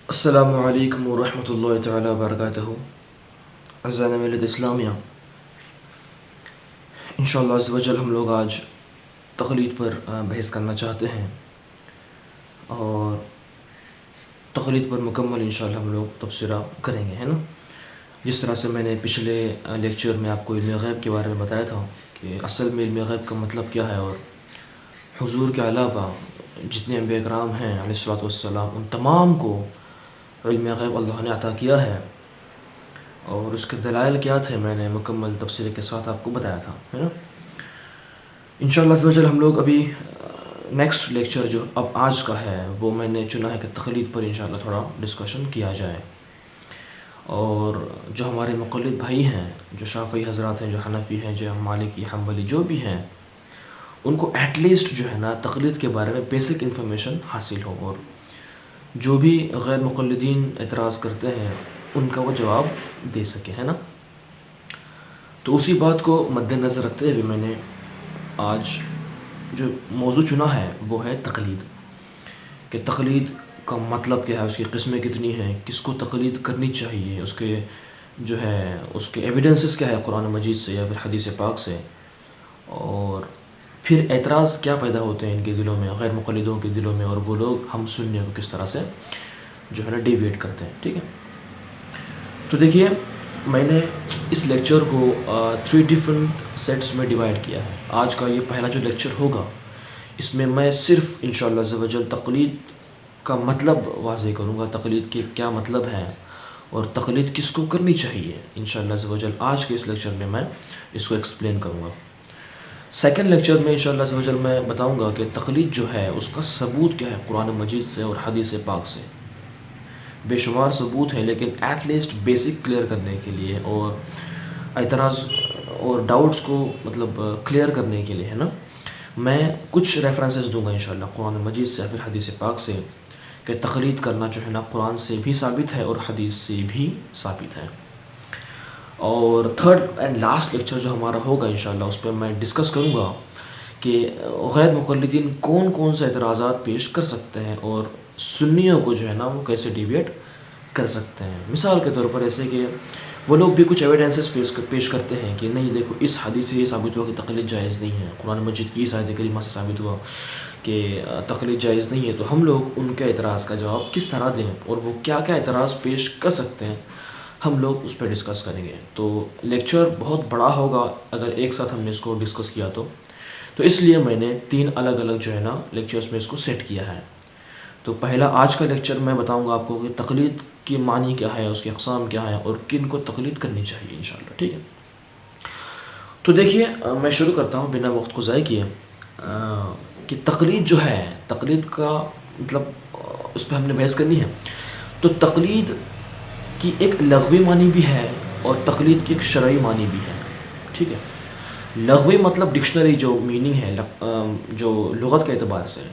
السلام علیکم ورحمۃ اللہ تعالیٰ وبرکاتہ۔ اعزائي ملت اسلامیہ، انشاءاللہ عز و جل ہم لوگ آج تقلید پر بحث کرنا چاہتے ہیں، اور تقلید پر مکمل انشاءاللہ ہم لوگ تبصرہ کریں گے، ہے نا۔ جس طرح سے میں نے پچھلے لیکچر میں آپ کو علم غیب کے بارے میں بتایا تھا کہ اصل میں علم غیب کا مطلب کیا ہے، اور حضور کے علاوہ جتنے انبیاء کرام ہیں علیہ الصلوۃ والسلام، ان تمام کو علم غیب اللہ نے عطا کیا ہے، اور اس کے دلائل کیا تھے میں نے مکمل تفصیل کے ساتھ آپ کو بتایا تھا، ہے نا۔ انشاءاللہ عز و جل ہم لوگ ابھی نیکسٹ لیکچر جو اب آج کا ہے وہ میں نے چنا ہے کہ تقلید پر انشاءاللہ تھوڑا ڈسکشن کیا جائے، اور جو ہمارے مقلد بھائی ہیں، جو شافعی حضرات ہیں، جو حنفی ہیں، جو مالکی حنبلی جو بھی ہیں، ان کو ایٹ لیسٹ جو ہے نا تقلید کے بارے میں بیسک انفارمیشن حاصل ہو، اور جو بھی غیر مقلدین اعتراض کرتے ہیں ان کا وہ جواب دے سکے، ہے نا۔ تو اسی بات کو مد نظر رکھتے ہوئے میں نے آج جو موضوع چنا ہے وہ ہے تقلید، کہ تقلید کا مطلب کیا ہے، اس کی قسمیں کتنی ہیں، کس کو تقلید کرنی چاہیے، اس کے جو ہے اس کے ایویڈنسز کیا ہے قرآن مجید سے یا پھر حدیث پاک سے، اور پھر اعتراض کیا پیدا ہوتے ہیں ان کے دلوں میں، غیر مقلدوں کے دلوں میں، اور وہ لوگ ہم سننے کو کس طرح سے جو ہے نا ڈیویٹ کرتے ہیں، ٹھیک ہے۔ تو دیکھیے، میں نے اس لیکچر کو 3 ڈیفرنٹ سیٹس میں ڈیوائڈ کیا ہے۔ آج کا یہ پہلا جو لیکچر ہوگا اس میں میں صرف انشاءاللہ عز و جل تقلید کا مطلب واضح کروں گا، تقلید کے کیا مطلب ہے اور تقلید کس کو کرنی چاہیے، انشاءاللہ عز و جل آج کے اس لیکچر میں اس کو ایکسپلین کروں گا۔ سیکنڈ لیکچر میں انشاءاللہ عز و جل میں بتاؤں گا کہ تقلید جو ہے اس کا ثبوت کیا ہے قرآن مجید سے اور حدیث پاک سے۔ بے شمار ثبوت ہیں، لیکن ایٹ لیسٹ بیسک کلیئر کرنے کے لیے اور اعتراض اور ڈاؤٹس کو مطلب کلیئر کرنے کے لیے، ہے نا، میں کچھ ریفرنسز دوں گا انشاءاللہ قرآن مجید سے یا پھر حدیث پاک سے، کہ تقلید کرنا جو ہے نا قرآن سے بھی ثابت ہے اور حدیث سے بھی ثابت ہے۔ اور تھرڈ اینڈ لاسٹ لیکچر جو ہمارا ہوگا انشاءاللہ اس پہ میں ڈسکس کروں گا کہ غیر مقلدین کون کون سے اعتراضات پیش کر سکتے ہیں، اور سنیوں کو جو ہے نا وہ کیسے ڈیویٹ کر سکتے ہیں۔ مثال کے طور پر ایسے کہ وہ لوگ بھی کچھ ایویڈنسز پیش کرتے ہیں کہ نہیں دیکھو، اس حدیث سے یہ ثابت ہوا کہ تقلید جائز نہیں ہے، قرآن مجید کی اس آیت کریمہ سے ثابت ہوا کہ تقلید جائز نہیں ہے، تو ہم لوگ ان کے اعتراض کا جواب کس طرح دیں اور وہ کیا کیا اعتراض پیش کر سکتے ہیں، ہم لوگ اس پہ ڈسکس کریں گے۔ تو لیکچر بہت بڑا ہوگا اگر ایک ساتھ ہم نے اس کو ڈسکس کیا تو اس لیے میں نے 3 الگ الگ جو ہے نا لیکچرز میں اس کو سیٹ کیا ہے۔ تو پہلا آج کا لیکچر میں بتاؤں گا آپ کو کہ تقلید کی معنی کیا ہے، اس کی اقسام کیا ہے، اور کن کو تقلید کرنی چاہیے انشاءاللہ، ٹھیک ہے۔ تو دیکھیے، میں شروع کرتا ہوں بنا وقت کو ضائع کیے کہ تقلید جو ہے، تقلید کا مطلب اس پہ ہم نے بحث کرنی ہے۔ تو تقلید کی ایک لغوی معنی بھی ہے اور تقلید کی ایک شرعی معنی بھی ہے، ٹھیک ہے۔ لغوی مطلب ڈکشنری جو میننگ ہے، جو لغت کے اعتبار سے ہے،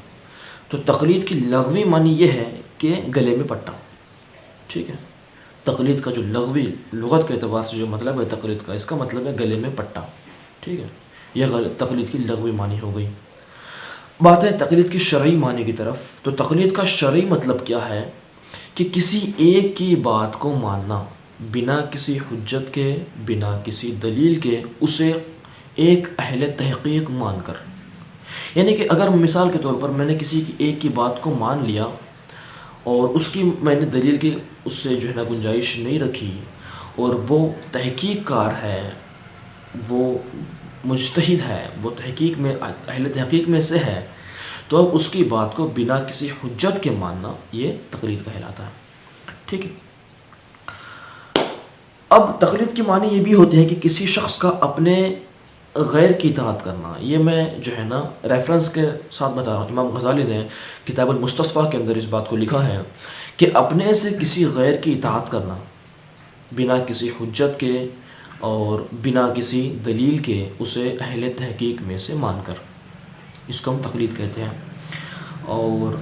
تو تقلید کی لغوی معنی یہ ہے کہ گلے میں پٹا، ٹھیک ہے۔ تقلید کا جو لغوی لغت کے اعتبار سے جو مطلب ہے تقلید کا، اس کا مطلب ہے گلے میں پٹا، ٹھیک ہے۔ یہ تقلید کی لغوی معنی ہو گئی۔ بات ہے تقلید کی شرعی معنی کی طرف۔ تو تقلید کا شرعی مطلب کیا ہے کہ کسی ایک کی بات کو ماننا بنا کسی حجت کے، بنا کسی دلیل کے، اسے ایک اہل تحقیق مان کر، یعنی کہ اگر مثال کے طور پر میں نے کسی کی ایک کی بات کو مان لیا اور اس کی میں نے دلیل کی اس سے جو ہے نا گنجائش نہیں رکھی، اور وہ تحقیق کار ہے، وہ مجتہد ہے، وہ تحقیق میں اہل تحقیق میں سے ہے، تو اب اس کی بات کو بنا کسی حجت کے ماننا یہ تقلید کہلاتا ہے، ٹھیک ہے۔ اب تقلید کی معنی یہ بھی ہوتی ہے کہ کسی شخص کا اپنے غیر کی اطاعت کرنا۔ یہ میں جو ہے نا ریفرنس کے ساتھ بتا رہا ہوں، امام غزالی نے کتاب المستصفیٰ کے اندر اس بات کو لکھا ہے کہ اپنے سے کسی غیر کی اطاعت کرنا بنا کسی حجت کے اور بنا کسی دلیل کے، اسے اہل تحقیق میں سے مان کر، اس کو ہم تقلید کہتے ہیں۔ اور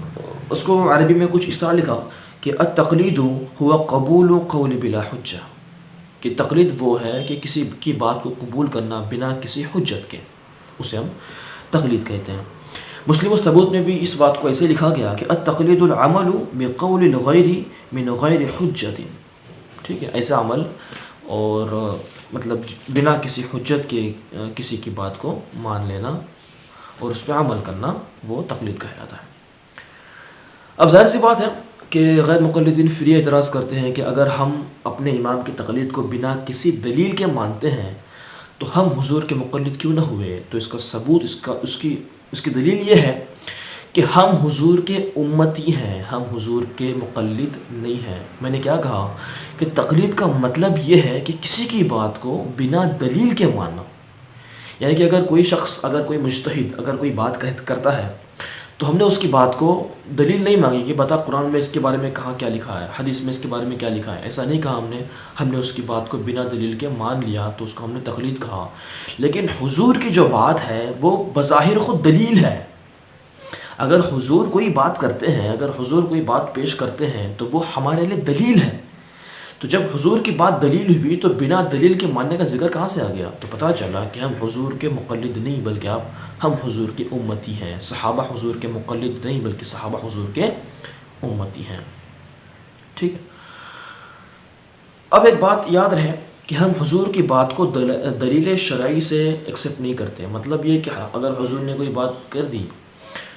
اس کو عربی میں کچھ اس طرح لکھا کہ التقلید هو قبول قول بلا حجہ، کہ تقلید وہ ہے کہ کسی کی بات کو قبول کرنا بنا کسی حجت کے، اسے ہم تقلید کہتے ہیں۔ مسلم ثبوت میں بھی اس بات کو ایسے لکھا گیا کہ التقلید العمل بقول الغیر من غیر حجت، ٹھیک ہے، ایسا عمل اور مطلب بنا کسی حجت کے کسی کی بات کو مان لینا اور اس پہ عمل کرنا، وہ تقلید کہلاتا ہے۔ اب ظاہر سی بات ہے کہ غیر مقلدین پھر یہ اعتراض کرتے ہیں کہ اگر ہم اپنے امام کی تقلید کو بنا کسی دلیل کے مانتے ہیں تو ہم حضور کے مقلد کیوں نہ ہوئے؟ تو اس کا ثبوت، اس کی دلیل یہ ہے کہ ہم حضور کے امتی ہیں، ہم حضور کے مقلد نہیں ہیں۔ میں نے کیا کہا کہ تقلید کا مطلب یہ ہے کہ کسی کی بات کو بنا دلیل کے ماننا، یعنی کہ اگر کوئی شخص، اگر کوئی مجتہد اگر کوئی بات کرتا ہے تو ہم نے اس کی بات کو دلیل نہیں مانگی کہ بتا قرآن میں اس کے بارے میں کہاں کیا لکھا ہے، حدیث میں اس کے بارے میں کیا لکھا ہے، ایسا نہیں کہا ہم نے اس کی بات کو بنا دلیل کے مان لیا تو اس کو ہم نے تقلید کہا۔ لیکن حضور کی جو بات ہے وہ بظاہر خود دلیل ہے۔ اگر حضور کوئی بات کرتے ہیں، اگر حضور کوئی بات پیش کرتے ہیں تو وہ ہمارے لیے دلیل ہے۔ تو جب حضور کی بات دلیل ہوئی تو بنا دلیل کے ماننے کا ذکر کہاں سے آ گیا؟ تو پتہ چلا کہ ہم حضور کے مقلد نہیں بلکہ ہم حضور کے امتی ہیں۔ صحابہ حضور کے مقلد نہیں بلکہ صحابہ حضور کے امتی ہیں، ٹھیک ہے۔ اب ایک بات یاد رہے کہ ہم حضور کی بات کو دلیل شرعی سے ایکسیپٹ نہیں کرتے۔ مطلب یہ کہ اگر حضور نے کوئی بات کر دی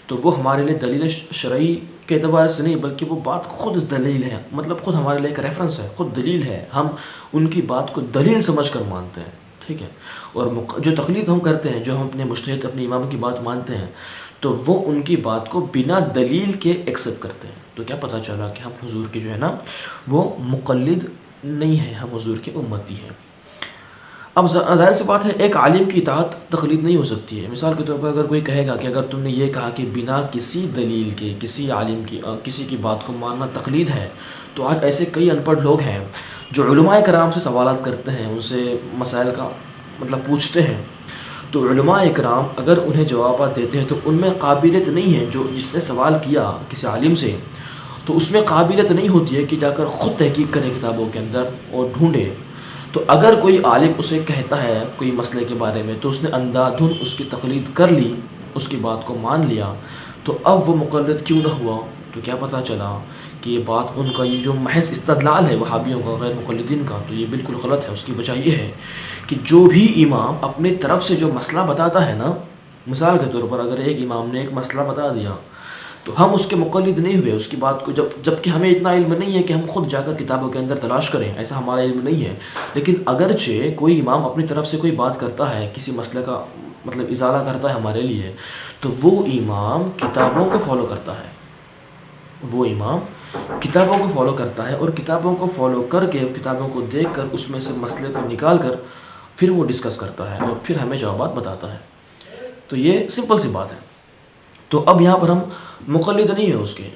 تو وہ ہمارے لیے دلیل شرعی کے اعتبار سے نہیں بلکہ وہ بات خود دلیل ہے، مطلب خود ہمارے لیے ایک ریفرنس ہے، خود دلیل ہے، ہم ان کی بات کو دلیل سمجھ کر مانتے ہیں، ٹھیک ہے۔ اور جو تقلید ہم کرتے ہیں، جو ہم اپنے مجتہد اپنے امام کی بات مانتے ہیں تو وہ ان کی بات کو بنا دلیل کے ایکسیپٹ کرتے ہیں۔ تو کیا پتہ چلا کہ ہم حضور کے جو ہے نا وہ مقلد نہیں ہیں، ہم حضور کے امتی ہیں۔ اب ظاہر سی بات ہے ایک عالم کی اطاعت تقلید نہیں ہو سکتی ہے۔ مثال کے طور پر اگر کوئی کہے گا کہ اگر تم نے یہ کہا کہ بنا کسی دلیل کے کسی عالم کی کسی کی بات کو ماننا تقلید ہے، تو آج ایسے کئی ان پڑھ لوگ ہیں جو علماء کرام سے سوالات کرتے ہیں، ان سے مسائل کا مطلب پوچھتے ہیں، تو علماء کرام اگر انہیں جوابات دیتے ہیں تو ان میں قابلیت نہیں ہے، جس نے سوال کیا کسی عالم سے تو اس میں قابلیت نہیں ہوتی ہے کہ جا کر خود تحقیق کرے کتابوں کے اندر اور ڈھونڈے۔ تو اگر کوئی عالم اسے کہتا ہے کوئی مسئلے کے بارے میں تو اس نے اندھا دھن اس کی تقلید کر لی، اس کی بات کو مان لیا، تو اب وہ مقلد کیوں نہ ہوا؟ تو کیا پتہ چلا کہ یہ بات ان کا یہ جو محض استدلال ہے وہابیوں کا، غیر مقلدین کا، تو یہ بالکل غلط ہے۔ اس کی وجہ یہ ہے کہ جو بھی امام اپنی طرف سے جو مسئلہ بتاتا ہے نا، مثال کے طور پر اگر ایک امام نے ایک مسئلہ بتا دیا تو ہم اس کے مقلد نہیں ہوئے اس کی بات کو، جب کہ ہمیں اتنا علم نہیں ہے کہ ہم خود جا کر کتابوں کے اندر تلاش کریں، ایسا ہمارا علم نہیں ہے۔ لیکن اگرچہ کوئی امام اپنی طرف سے کوئی بات کرتا ہے، کسی مسئلے کا مطلب ازالہ کرتا ہے ہمارے لیے، تو وہ امام کتابوں کو فالو کرتا ہے، وہ امام کتابوں کو فالو کرتا ہے اور کتابوں کو فالو کر کے، کتابوں کو دیکھ کر اس میں سے مسئلے کو نکال کر پھر وہ ڈسکس کرتا ہے اور پھر ہمیں جوابات بتاتا ہے۔ تو یہ سمپل سی بات ہے۔ تو اب یہاں پر ہم مقلد نہیں ہیں اس کے،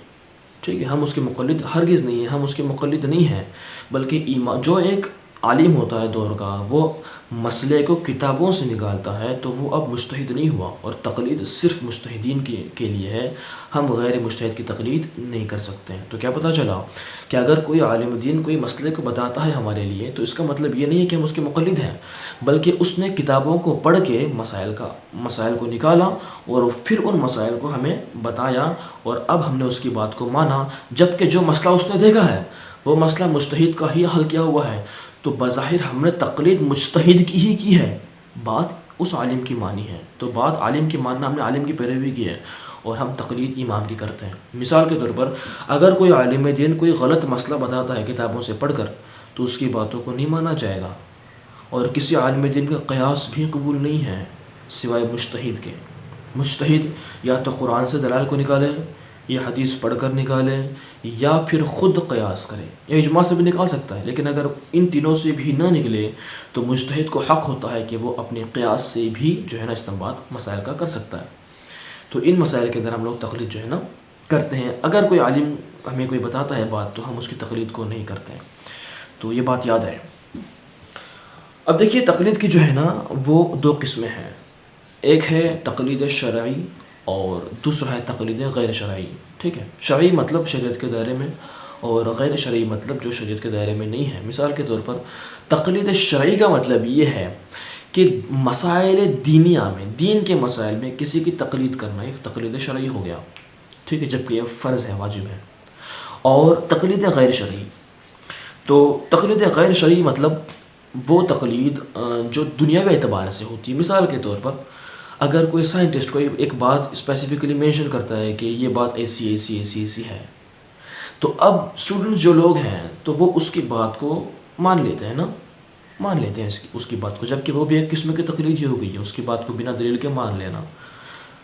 ٹھیک ہے، ہم اس کے مقلد ہرگز نہیں ہیں، ہم اس کے مقلد نہیں ہیں، بلکہ جو ایک عالم ہوتا ہے دور کا، وہ مسئلے کو کتابوں سے نکالتا ہے تو وہ اب مجتہد نہیں ہوا، اور تقلید صرف مجتہدین کے لیے ہے، ہم غیر مجتہد کی تقلید نہیں کر سکتے ہیں۔ تو کیا پتہ چلا کہ اگر کوئی عالم دین کوئی مسئلے کو بتاتا ہے ہمارے لیے تو اس کا مطلب یہ نہیں ہے کہ ہم اس کے مقلد ہیں، بلکہ اس نے کتابوں کو پڑھ کے مسائل کو نکالا اور پھر ان مسائل کو ہمیں بتایا، اور اب ہم نے اس کی بات کو مانا، جبکہ جو مسئلہ اس نے دیکھا ہے وہ مسئلہ مجتہد کا ہی حل کیا ہوا ہے، تو بظاہر ہم نے تقلید مجتہد کی ہے، بات اس عالم کی مانی ہے، تو بات عالم کی ماننا، ہم نے عالم کی پیروی کی ہے اور ہم تقلید امام کی کرتے ہیں۔ مثال کے طور پر اگر کوئی عالم دین کوئی غلط مسئلہ بتاتا ہے کتابوں سے پڑھ کر تو اس کی باتوں کو نہیں مانا جائے گا، اور کسی عالم دین کا قیاس بھی قبول نہیں ہے سوائے مجتہد کے۔ مجتہد یا تو قرآن سے دلائل کو نکالے، یا حدیث پڑھ کر نکالے، یا پھر خود قیاس کرے، یا اجماع سے بھی نکال سکتا ہے، لیکن اگر ان تینوں سے بھی نہ نکلے تو مجتہد کو حق ہوتا ہے کہ وہ اپنے قیاس سے بھی جو ہے نا استنباط مسائل کا کر سکتا ہے۔ تو ان مسائل کے اندر ہم لوگ تقلید جو ہے نا کرتے ہیں۔ اگر کوئی عالم ہمیں کوئی بتاتا ہے بات تو ہم اس کی تقلید کو نہیں کرتے ہیں، تو یہ بات یاد رہے۔ اب دیکھیے تقلید کی جو ہے نا وہ دو قسمیں ہیں، ایک ہے تقلید شرعی اور دوسرا ہے تقلید غیر شرعی، ٹھیک ہے۔ شرعی مطلب شریعت کے دائرے میں، اور غیر شرعی مطلب جو شریعت کے دائرے میں نہیں ہے۔ مثال کے طور پر تقلید شرعی کا مطلب یہ ہے کہ مسائل دینیہ میں، دین کے مسائل میں کسی کی تقلید کرنا ایک تقلید شرعی ہو گیا، ٹھیک ہے، جبکہ یہ فرض ہے، واجب ہے۔ اور تقلید غیر شرعی، تو تقلید غیر شرعی مطلب وہ تقلید جو دنیاوی اعتبار سے ہوتی ہے۔ مثال کے طور پر اگر کوئی سائنٹسٹ کوئی ایک بات اسپیسیفکلی مینشن کرتا ہے کہ یہ بات ایسی ایسی ایسی ایسی ہے، تو اب اسٹوڈنٹس جو لوگ ہیں تو وہ اس کی بات کو مان لیتے ہیں نا، مان لیتے ہیں اس کی بات کو، جبکہ وہ بھی ایک قسم کی تقلید ہی ہو گئی ہے، اس کی بات کو بنا دلیل کے مان لینا،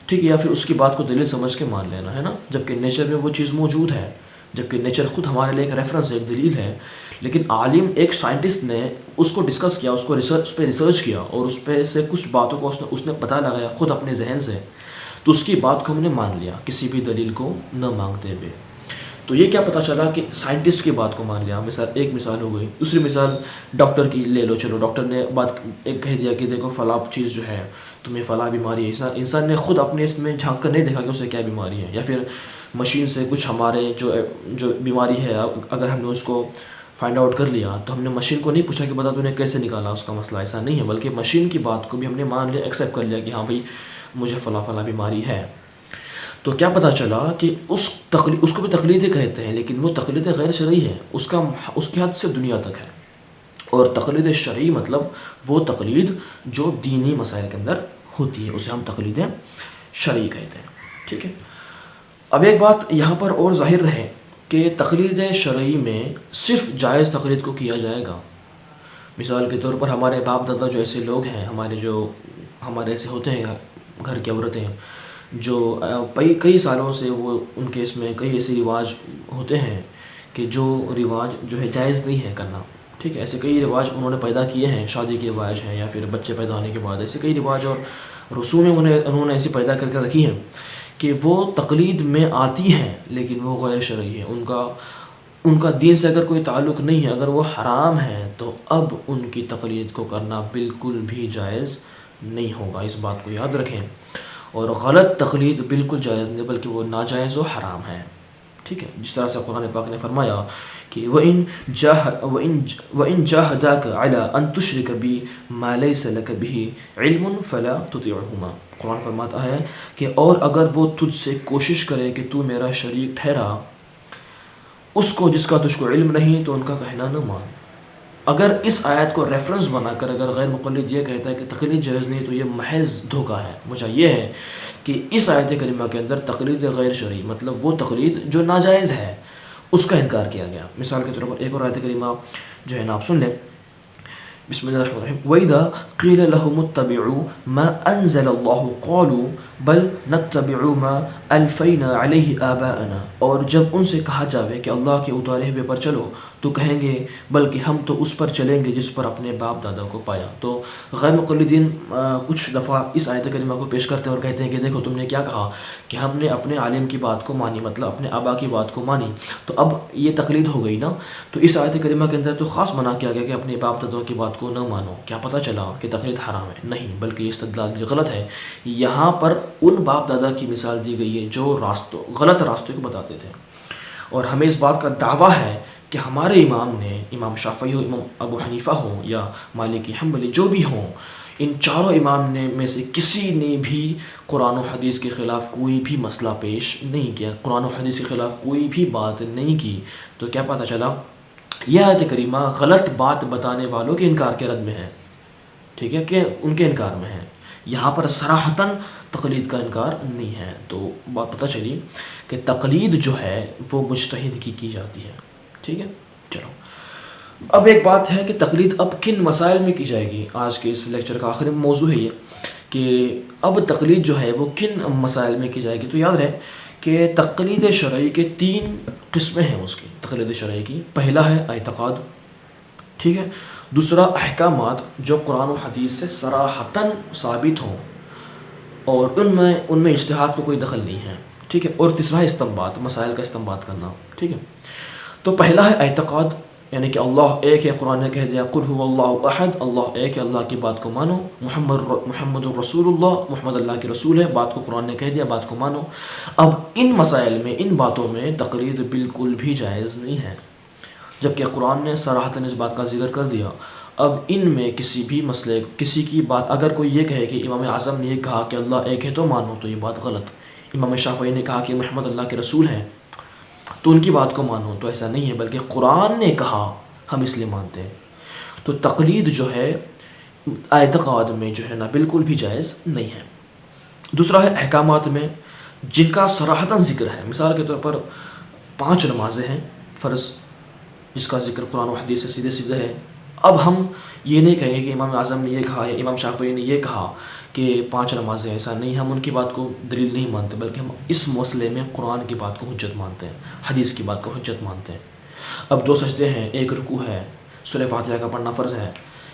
ٹھیک ہے، یا پھر اس کی بات کو دلیل سمجھ کے مان لینا، ہے نا، جبکہ نیچر میں وہ چیز موجود ہے، جبکہ نیچر خود ہمارے لیے ایک ریفرنس ہے، ایک دلیل ہے، لیکن عالم ایک سائنٹسٹ نے اس کو ڈسکس کیا، اس پہ ریسرچ کیا، اور اس پہ سے کچھ باتوں کو اس نے پتہ لگایا خود اپنے ذہن سے، تو اس کی بات کو ہم نے مان لیا کسی بھی دلیل کو نہ مانگتے ہوئے۔ تو یہ کیا پتہ چلا کہ سائنٹسٹ کی بات کو مان لیا، ایک مثال ہو گئی۔ دوسری مثال ڈاکٹر کی لے لو، چلو ڈاکٹر نے بات ایک کہہ دیا کہ دیکھو فلاں چیز جو ہے تمہیں فلاں بیماری ہے، انسان نے خود اپنے اس میں جھانک کر نہیں دیکھا کہ اسے کیا بیماری ہے، یا پھر مشین سے کچھ ہمارے جو بیماری ہے اگر ہم نے اس کو فائنڈ آؤٹ کر لیا تو ہم نے مشین کو نہیں پوچھا کہ بتا تو نے کیسے نکالا اس کا مسئلہ، ایسا نہیں ہے، بلکہ مشین کی بات کو بھی ہم نے مان لیا، ایکسیپٹ کر لیا کہ ہاں بھائی مجھے فلاں فلاں بیماری ہے۔ تو کیا پتہ چلا کہ اس کو بھی تقلید کہتے ہیں، لیکن وہ تقلید غیر شرعی ہے، اس کی حد سے دنیا تک ہے۔ اور تقلید شرعی مطلب وہ تقلید جو دینی مسائل کے اندر ہوتی ہے، اسے ہم تقلید شرعی کہتے ہیں، ٹھیک ہے۔ اب ایک بات یہاں پر اور ظاہر رہے کہ تقلید شرعی میں صرف جائز تقلید کو کیا جائے گا۔ مثال کے طور پر ہمارے باپ دادا جو ایسے لوگ ہیں، ہمارے ایسے ہوتے ہیں گھر کی عورتیں جو کئی سالوں سے وہ ان کے اس میں کئی ایسے رواج ہوتے ہیں کہ جو رواج جو ہے جائز نہیں ہے کرنا، ٹھیک ہے، ایسے کئی رواج انہوں نے پیدا کیے ہیں، شادی کے رواج ہیں یا پھر بچے پیدا ہونے کے بعد ایسے کئی رواج اور رسومیں انہوں نے ایسی پیدا کر کے رکھی ہیں کہ وہ تقلید میں آتی ہیں لیکن وہ غیر شرعی ہے، ان کا دین سے اگر کوئی تعلق نہیں ہے، اگر وہ حرام ہے تو اب ان کی تقلید کو کرنا بالکل بھی جائز نہیں ہوگا، اس بات کو یاد رکھیں۔ اور غلط تقلید بالکل جائز نہیں بلکہ وہ ناجائز و حرام ہے، ٹھیک ہے، جس طرح سے قرآن پاک نے فرمایا کہ وَإِن جَاهَدَاكَ عَلَىٰ أَن تُشْرِكَ بِي مَا لَيْسَ لَكَ بِهِ عِلْمٌ فَلَا تُطِعْهُمَا۔ قرآن فرماتا ہے کہ اور اگر وہ تجھ سے کوشش کرے کہ تو میرا شریک ٹھہرا اس کو جس کا تجھ کو علم نہیں، تو ان کا کہنا نہ مان۔ اگر اس آیت کو ریفرنس بنا کر اگر غیر مقلد یہ کہتا ہے کہ تقلید جائز نہیں، تو یہ محض دھوکہ ہے۔ وجہ یہ ہے کہ اس آیت کریمہ کے اندر تقلید غیر شرعی مطلب وہ تقلید جو ناجائز ہے اس کا انکار کیا گیا۔ مثال کے طور پر ایک اور آیت کریمہ جو ہے نا آپ سن لیں، بسم اللہ الرحمن الرحیم، وَإِذَا قِيلَ لَهُمُ اتَّبِعُوا مَا أَنزَلَ اللَّهُ قَالُوا بَلْ نَتَّبِعُ مَا أَلْفَيْنَا عَلَيْهِ آبَاءَنَا، اور جب ان سے کہا جاوے کہ اللہ کے اتارے ہوئے پر چلو تو کہیں گے بلکہ ہم تو اس پر چلیں گے جس پر اپنے باپ دادا کو پایا۔ تو غیر مقلدین کچھ دفعہ اس آیت کریمہ کو پیش کرتے ہیں اور کہتے ہیں کہ دیکھو تم نے کیا کہا کہ ہم نے اپنے عالم کی بات کو مانی، مطلب اپنے آبا کی بات کو مانی، تو اب یہ تقلید ہو گئی نا۔ تو اس آیت کریمہ کے اندر تو خاص منع کیا گیا کہ اپنے باپ دادوں کی بات کو نہ مانو۔ کیا پتہ چلا کہ تقلید حرام ہے؟ نہیں، بلکہ یہ استدلال بھی غلط ہے۔ یہاں پر ان باپ دادا کی مثال دی گئی ہے جو غلط راستے کو بتاتے تھے، اور ہمیں اس بات کا دعویٰ ہے کہ ہمارے امام نے، امام شافعی ہو، امام ابو حنیفہ ہو یا مالکی حنبلی جو بھی ہوں، ان چاروں امام نے میں سے کسی نے بھی قرآن و حدیث کے خلاف کوئی بھی مسئلہ پیش نہیں کیا، قرآن و حدیث کے خلاف کوئی بھی بات نہیں کی۔ تو کیا پتہ چلا؟ یہ آیت کریمہ غلط بات بتانے والوں کے انکار کے رد میں ہے، ٹھیک ہے، کہ ان کے انکار میں ہے، یہاں پر صراحتاً تقلید کا انکار نہیں ہے۔ تو بات پتہ چلی کہ تقلید جو ہے وہ مجتہد کی جاتی ہے، ٹھیک ہے۔ چلو اب ایک بات ہے کہ تقلید اب کن مسائل میں کی جائے گی۔ آج کے اس لیکچر کا آخری موضوع ہے یہ کہ اب تقلید جو ہے وہ کن مسائل میں کی جائے گی۔ تو یاد رہے کہ تقلید شرعی کے 3 قسمیں ہیں اس کی، تقلید شرعی کی۔ پہلا ہے اعتقاد، ٹھیک ہے، دوسرا احکامات جو قرآن و حدیث سے صراحتاً ثابت ہوں اور ان میں اجتہاد کو کوئی دخل نہیں ہے، ٹھیک ہے، اور تیسرا ہے استنباط، مسائل کا استنباط کرنا، ٹھیک ہے۔ تو پہلا ہے اعتقاد، یعنی کہ اللہ ایک ہے، قرآن نے کہہ دیا قل هو اللہ احد، اللہ ایک ہے، اللہ کی بات کو مانو، محمد رسول اللہ، محمد اللہ کے رسول ہے، بات کو قرآن نے کہہ دیا، بات کو مانو۔ اب ان مسائل میں، ان باتوں میں تقلید بالکل بھی جائز نہیں ہے، جبکہ قرآن نے صراحتاً اس بات کا ذکر کر دیا۔ اب ان میں کسی بھی مسئلے کسی کی بات اگر کوئی یہ کہے کہ امام اعظم نے یہ کہا کہ اللہ ایک ہے تو مانو، تو یہ بات غلط. امام شافعی نے کہا کہ محمد اللہ کے رسول ہیں تو ان کی بات کو مانو، تو ایسا نہیں ہے، بلکہ قرآن نے کہا ہم اس لیے مانتے ہیں. تو تقلید جو ہے اعتقاد میں جو ہے نا بالکل بھی جائز نہیں ہے. دوسرا ہے احکامات میں جن کا صراحتاً ذکر ہے. مثال کے طور پر 5 نمازیں ہیں فرض، جس کا ذکر قرآن و حدیث سے سیدھے سیدھے ہے. اب ہم یہ نہیں کہیں گے کہ امام اعظم نے یہ کہا یا امام شافعی نے یہ کہا کہ 5 نمازیں، ایسا نہیں. ہم ان کی بات کو دلیل نہیں مانتے، بلکہ ہم اس مسئلے میں قرآن کی بات کو حجت مانتے ہیں، حدیث کی بات کو حجت مانتے ہیں. اب 2 سجدے ہیں، 1 رکوع ہے، سورہ فاتحہ کا پڑھنا فرض ہے.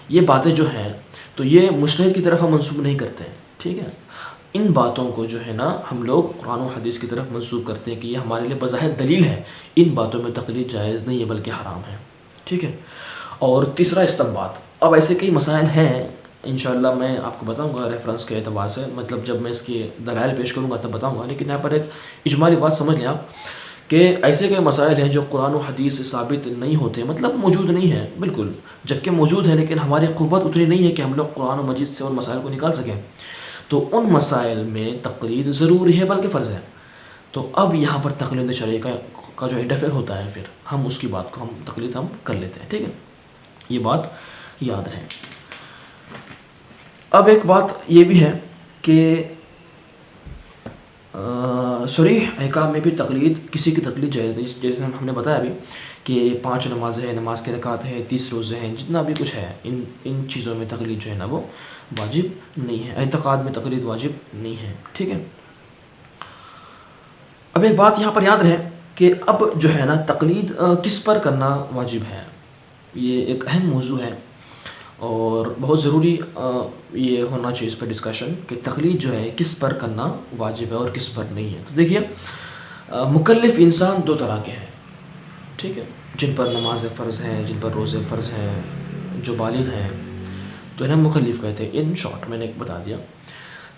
یہ باتیں جو ہیں تو یہ مجتہد کی طرف ہم منسوب نہیں کرتے ہیں، ٹھیک ہے. ان باتوں کو جو ہے نا ہم لوگ قرآن و حدیث کی طرف منسوب کرتے ہیں کہ یہ ہمارے لیے بظاہر دلیل ہے. ان باتوں میں تقلید جائز نہیں ہے بلکہ حرام ہے، ٹھیک ہے. اور تیسرا استنباط. اب ایسے کئی مسائل ہیں انشاءاللہ میں آپ کو بتاؤں گا ریفرنس کے اعتبار سے، مطلب جب میں اس کی دلائل پیش کروں گا تب بتاؤں گا. لیکن یہاں پر ایک اجمالی بات سمجھ لیں آپ کہ ایسے کئی مسائل ہیں جو قرآن و حدیث سے ثابت نہیں ہوتے، مطلب موجود نہیں ہیں بالکل، جبکہ موجود ہیں لیکن ہماری قوت اتنی نہیں ہے کہ ہم لوگ قرآن و مجید سے ان مسائل کو نکال سکیں. تو ان مسائل میں تقلید ضروری ہے بلکہ فرض ہے. تو اب یہاں پر تقلید شرعی کا جو انٹرفیئر ہوتا ہے، پھر ہم اس کی بات کو تقلید ہم کر لیتے ہیں، ٹھیک ہے. یہ بات یاد رہے. اب ایک بات یہ بھی ہے کہ صریح احکام میں بھی تقلید، کسی کی تقلید جائز نہیں. جیسے ہم نے بتایا ابھی کہ 5 نمازیں ہیں، نماز کے رکعت ہے، 30 روزے ہیں، جتنا بھی کچھ ہے ان چیزوں میں تقلید جو ہے نا وہ واجب نہیں ہے. اعتقاد میں تقلید واجب نہیں ہے، ٹھیک ہے. اب ایک بات یہاں پر یاد رہے کہ اب جو ہے نا تقلید کس پر کرنا واجب ہے، یہ ایک اہم موضوع ہے اور بہت ضروری یہ ہونا چاہیے اس پر ڈسکشن کہ تقلید جو ہے کس پر کرنا واجب ہے اور کس پر نہیں ہے. تو دیکھیے مکلف انسان 2 طرح کے ہیں، ٹھیک ہے، جن پر نماز فرض ہیں، جن پر روزے فرض ہیں، جو بالغ ہیں تو انہیں مکلف کہتے ہیں. ان شارٹ میں نے بتا دیا.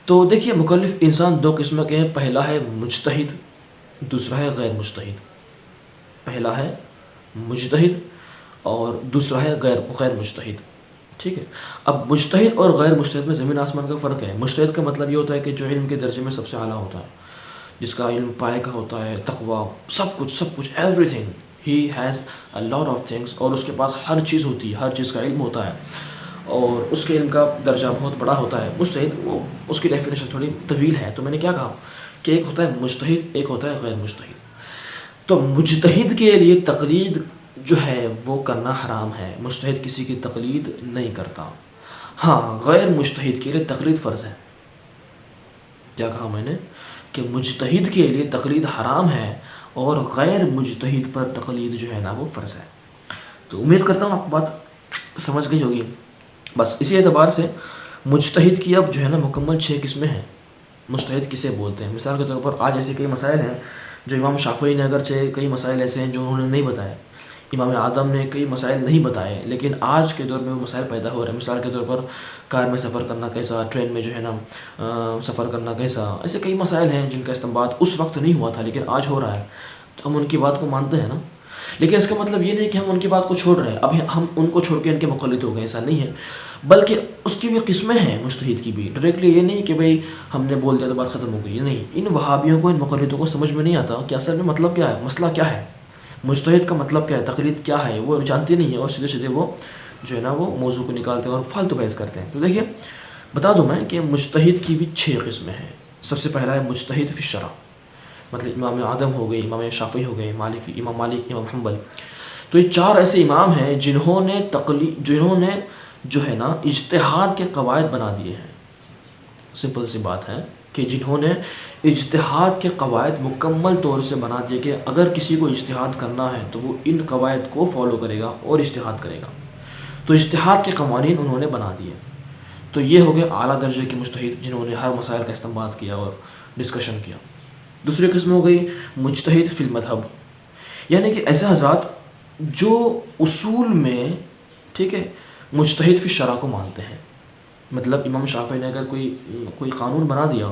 تو دیکھیے مکلف انسان 2 قسم کے ہیں. پہلا ہے مجتہد، دوسرا ہے غیر مجتہد. پہلا ہے مجتہد اور دوسرا ہے غیر مجتہد، ٹھیک ہے. اب مجتہد اور غیر مجتہد میں زمین آسمان کا فرق ہے. مجتہد کا مطلب یہ ہوتا ہے کہ جو علم کے درجے میں سب سے اعلیٰ ہوتا ہے، جس کا علم پائے کا ہوتا ہے، تقویٰ، سب کچھ every thing, he has a lot of things, اور اس کے پاس ہر چیز ہوتی ہے، ہر چیز کا علم ہوتا ہے اور اس کے علم کا درجہ بہت بڑا ہوتا ہے. مجتہد وہ اس کی ڈیفینیشن تھوڑی طویل ہے. تو میں نے کیا کہا کہ ایک ہوتا ہے مجتہد، ایک ہوتا ہے غیر مجتہد. تو مجتہد کے لیے تقلید جو ہے وہ کرنا حرام ہے. مجتہد کسی کی تقلید نہیں کرتا. ہاں غیر مجتہد کے لیے تقلید فرض ہے. کیا کہا میں نے کہ مجتہد کے لیے تقلید حرام ہے اور غیر مجتہد پر تقلید جو ہے نا وہ فرض ہے. تو امید کرتا ہوں آپ بات سمجھ گئی ہوگی. بس اسی اعتبار سے مجتہد کی اب جو ہے نا مکمل 6 قسمیں ہیں. مجتہد کسے بولتے ہیں؟ مثال کے طور پر آج ایسے کئی مسائل ہیں جو امام شافعی نے، اگرچہ کئی مسائل ایسے ہیں جو انہوں نے نہیں بتائے، امام اعظم نے کئی مسائل نہیں بتائے، لیکن آج کے دور میں وہ مسائل پیدا ہو رہے ہیں. مثال کے طور پر کار میں سفر کرنا کیسا، ٹرین میں جو ہے نا سفر کرنا کیسا، ایسے کئی مسائل ہیں جن کا استنباط اس وقت نہیں ہوا تھا لیکن آج ہو رہا ہے. تو ہم ان کی بات کو مانتے ہیں نا، لیکن اس کا مطلب یہ نہیں کہ ہم ان کی بات کو چھوڑ رہے ہیں، اب ہم ان کو چھوڑ کے ان کے مقلد ہو گئے، ایسا نہیں ہے. بلکہ اس کی بھی قسمیں ہیں مجتہد کی بھی. ڈائریکٹلی یہ نہیں کہ بھئی ہم نے بول دیا تو بات ختم ہو گئی، نہیں. ان وہابیوں کو، ان مقلدوں کو سمجھ میں نہیں آتا کہ اصل میں مطلب کیا ہے، مسئلہ کیا ہے، مجتہد کا مطلب کیا ہے، تقلید کیا ہے، وہ جانتے نہیں ہیں اور سیدھے سیدھے وہ جو ہے نا وہ موضوع کو نکالتے ہیں اور فالتو بحث کرتے ہیں. تو دیکھیے بتا دوں میں کہ مجتہد کی بھی 6 قسمیں ہیں. سب سے پہلا ہے مجتہد فی الشرع، مطلب امام اعظم ہو گئے، امام شافعی ہو گئے، امام مالک، امام حنبل. تو یہ 4 ایسے امام ہیں جنہوں نے جو ہے نا اجتہاد کے قواعد بنا دیے ہیں. سمپل سی بات ہے کہ جنہوں نے اجتہاد کے قواعد مکمل طور سے بنا دیے کہ اگر کسی کو اجتہاد کرنا ہے تو وہ ان قواعد کو فالو کرے گا اور اجتہاد کرے گا. تو اجتہاد کے قوانین انہوں نے بنا دیے. تو یہ ہو گئے اعلیٰ درجے کے مجتہد جنہوں نے ہر مسائل کا استنباط کیا اور ڈسکشن کیا. دوسری قسم ہو گئی مجتہد فی المذہب، یعنی کہ ایسے حضرات جو اصول میں، ٹھیک ہے، مجتہد فی الشرع کو مانتے ہیں. مطلب امام شافعی نے اگر کوئی قانون بنا دیا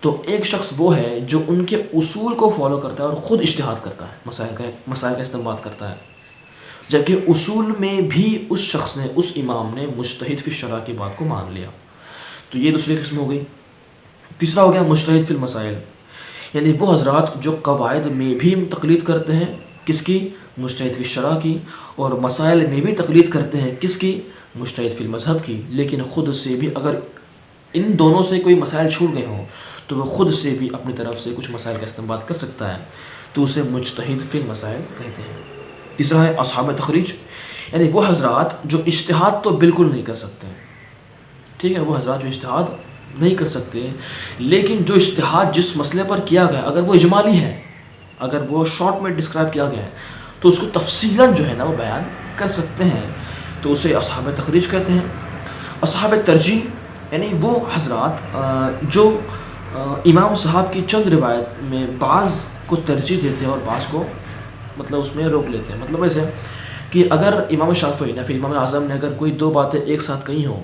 تو ایک شخص وہ ہے جو ان کے اصول کو فالو کرتا ہے اور خود اجتہاد کرتا ہے، مسائل کا استنباط کرتا ہے. جبکہ اصول میں بھی اس شخص نے، اس امام نے مجتہد فی الشرع کی بات کو مان لیا. تو یہ دوسری قسم ہو گئی. تیسرا ہو گیا مجتہد فی المسائل، یعنی وہ حضرات جو قواعد میں بھی تقلید کرتے ہیں کس کی؟ مجتہد فی الشرع کی، اور مسائل میں بھی تقلید کرتے ہیں کس کی؟ مجتہد فی المذہب کی. لیکن خود سے بھی اگر ان دونوں سے کوئی مسائل چھوٹ گئے ہوں تو وہ خود سے بھی اپنی طرف سے کچھ مسائل کا استنباط کر سکتا ہے، تو اسے مجتہد فی المسائل کہتے ہیں. تیسرا ہے اصحاب تخریج، یعنی وہ حضرات جو اجتہاد تو بالکل نہیں کر سکتے، ٹھیک ہے، وہ حضرات جو اجتہاد نہیں کر سکتے، لیکن جو اجتہاد جس مسئلے پر کیا گیا اگر وہ اجمالی ہے، اگر وہ شارٹ میں ڈسکرائب کیا گیا ہے تو اس کو تفصیلاً جو ہے نا وہ بیان کر سکتے ہیں، تو اسے اصحاب تخریج کہتے ہیں. اصحاب ترجیح، یعنی وہ حضرات جو امام صاحب کی چند روایت میں بعض کو ترجیح دیتے ہیں اور بعض کو مطلب اس میں روک لیتے ہیں. مطلب ایسے کہ اگر امام شافعی یا پھر امام اعظم نے اگر کوئی دو باتیں ایک ساتھ کہی ہوں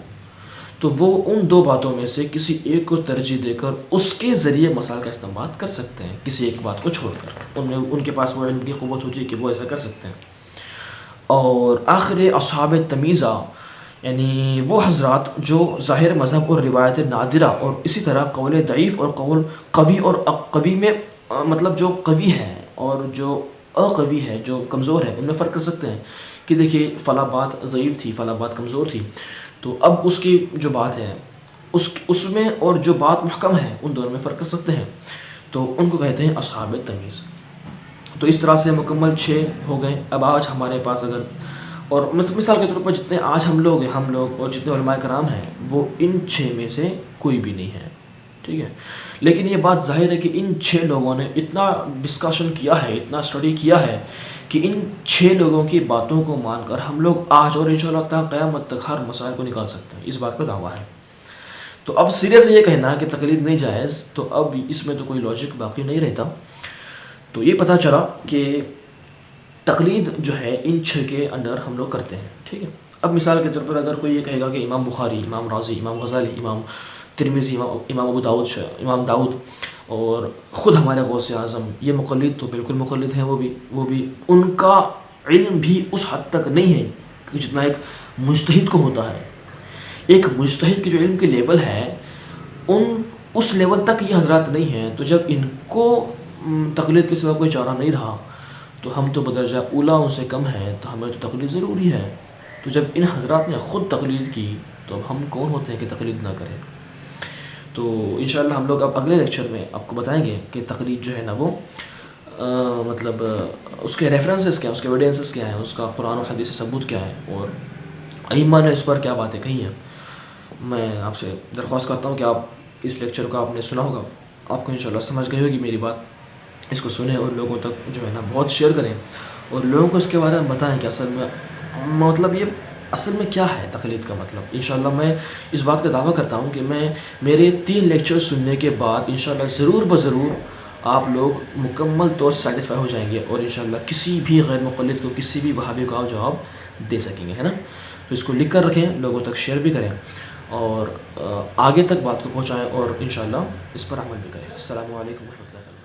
تو وہ ان دو باتوں میں سے کسی ایک کو ترجیح دے کر اس کے ذریعے مسائل کا استنباط کر سکتے ہیں، کسی ایک بات کو چھوڑ کر. ان کے پاس وہ علم کی قوت ہوتی ہے کہ وہ ایسا کر سکتے ہیں. اور آخر اصحاب تمیزہ، یعنی وہ حضرات جو ظاہر مذہب اور روایت نادرہ اور اسی طرح قول ضعیف اور قول قوی اور قوی میں مطلب جو قوی ہے اور جو اقوی ہے، جو کمزور ہے، ان میں فرق کر سکتے ہیں کہ دیکھیے فلاں بات ضعیف تھی، فلاں بات کمزور تھی، تو اب اس کی جو بات ہے اس میں اور جو بات محکم ہے ان دونوں میں فرق کر سکتے ہیں، تو ان کو کہتے ہیں اصحاب تمیز. تو اس طرح سے مکمل 6 ہو گئے. اب آج ہمارے پاس اگر اور مثال کے طور پر جتنے آج ہم لوگ اور جتنے علماء کرام ہیں وہ ان 6 میں سے کوئی بھی نہیں ہے، ٹھیک ہے. لیکن یہ بات ظاہر ہے کہ ان 6 لوگوں نے اتنا ڈسکشن کیا ہے، اتنا اسٹڈی کیا ہے کہ ان 6 لوگوں کی باتوں کو مان کر ہم لوگ آج اور انشاءاللہ تا قیامت تک ہر مسائل کو نکال سکتے ہیں. اس بات کا دعویٰ ہے. تو اب سرے سے یہ کہنا کہ تقلید نہیں جائز، تو اب اس میں تو کوئی لاجک باقی نہیں رہتا. تو یہ پتہ چلا کہ تقلید جو ہے ان 6 کے انڈر ہم لوگ کرتے ہیں، ٹھیک ہے. اب مثال کے طور پر اگر کوئی یہ کہے گا کہ امام بخاری، امام رازی، امام غزالی، امام ترمذی، امام ابو داؤد، امام داؤد اور خود ہمارے غوث اعظم یہ مقلد تو بالکل مقلد ہیں، وہ بھی ان کا علم بھی اس حد تک نہیں ہے کہ جتنا ایک مجتہد کو ہوتا ہے. ایک مجتہد کی جو علم کے لیول ہے اس لیول تک یہ حضرات نہیں ہیں. تو جب ان کو تقلید کے سوا کوئی چارہ نہیں رہا تو ہم تو بدرجہ اولا ان سے کم ہیں، تو ہمیں تو تقلید ضروری ہے. تو جب ان حضرات نے خود تقلید کی تو اب ہم کون ہوتے ہیں کہ تقلید نہ کریں. تو انشاءاللہ ہم لوگ اب اگلے لیکچر میں آپ کو بتائیں گے کہ تقلید جو ہے نا وہ مطلب اس کے ریفرنسز کیا ہیں، اس کے ایویڈنسز کیا ہیں، اس کا قرآن و حدیث سے ثبوت کیا ہے اور ائمہ نے اس پر کیا باتیں کہی ہیں. میں آپ سے درخواست کرتا ہوں کہ آپ اس لیکچر کو آپ نے سنا ہوگا، آپ کو انشاءاللہ سمجھ گئی ہوگی میری بات. اس کو سنیں اور لوگوں تک جو ہے نا بہت شیئر کریں اور لوگوں کو اس کے بارے میں بتائیں کہ اصل میں مطلب یہ اصل میں کیا ہے تقلید کا مطلب. انشاءاللہ میں اس بات کا دعویٰ کرتا ہوں کہ میرے 3 لیکچر سننے کے بعد انشاءاللہ ضرور بضرور آپ لوگ مکمل طور سے سیٹسفائی ہو جائیں گے اور انشاءاللہ کسی بھی غیر مقلد کو، کسی بھی وہابی کو آپ جواب دے سکیں گے، ہے نا. تو اس کو لکھ کر رکھیں، لوگوں تک شیئر بھی کریں اور آگے تک بات کو پہنچائیں اور انشاءاللہ اس پر عمل بھی کریں. السلام علیکم ورحمۃ اللہ.